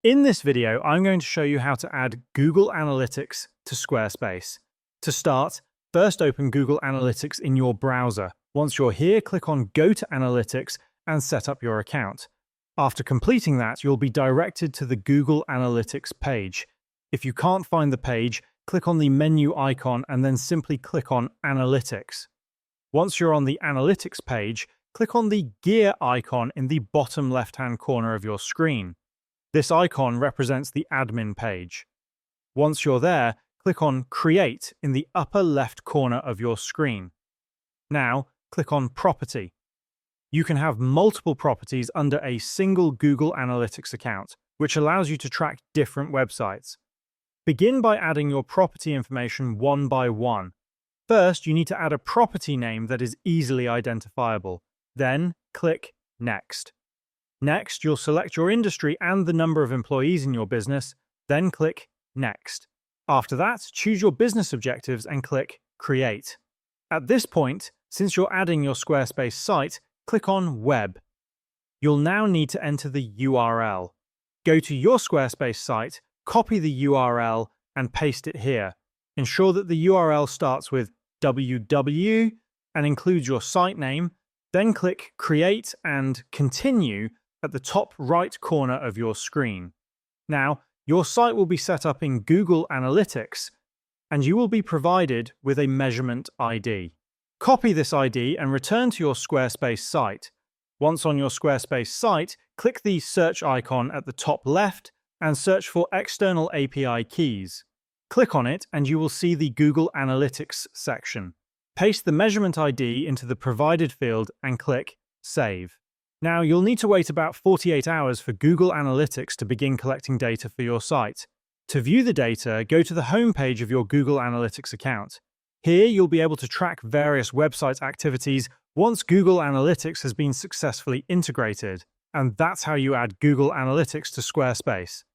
In this video, I'm going to show you how to add Google Analytics to Squarespace. To start, first open Google Analytics in your browser. Once you're here, click on Go to Analytics and set up your account. After completing that, you'll be directed to the Google Analytics page. If you can't find the page, click on the menu icon and then simply click on Analytics. Once you're on the Analytics page, click on the gear icon in the bottom left-hand corner of your screen. This icon represents the admin page. Once you're there, click on Create in the upper left corner of your screen. Now, click on Property. You can have multiple properties under a single Google Analytics account, which allows you to track different websites. Begin by adding your property information one by one. First, you need to add a property name that is easily identifiable. Then, click Next. Next, you'll select your industry and the number of employees in your business, then click Next. After that, choose your business objectives and click Create. At this point, since you're adding your Squarespace site, click on Web. You'll now need to enter the URL. Go to your Squarespace site, copy the URL, and paste it here. Ensure that the URL starts with www and includes your site name, then click Create and Continue at the top right corner of your screen. Now, your site will be set up in Google Analytics, and you will be provided with a measurement ID. Copy this ID and return to your Squarespace site. Once on your Squarespace site, click the search icon at the top left and search for external API keys. Click on it and you will see the Google Analytics section. Paste the measurement ID into the provided field and click Save. Now, you'll need to wait about 48 hours for Google Analytics to begin collecting data for your site. To view the data, go to the home page of your Google Analytics account. Here, you'll be able to track various website activities once Google Analytics has been successfully integrated. And that's how you add Google Analytics to Squarespace.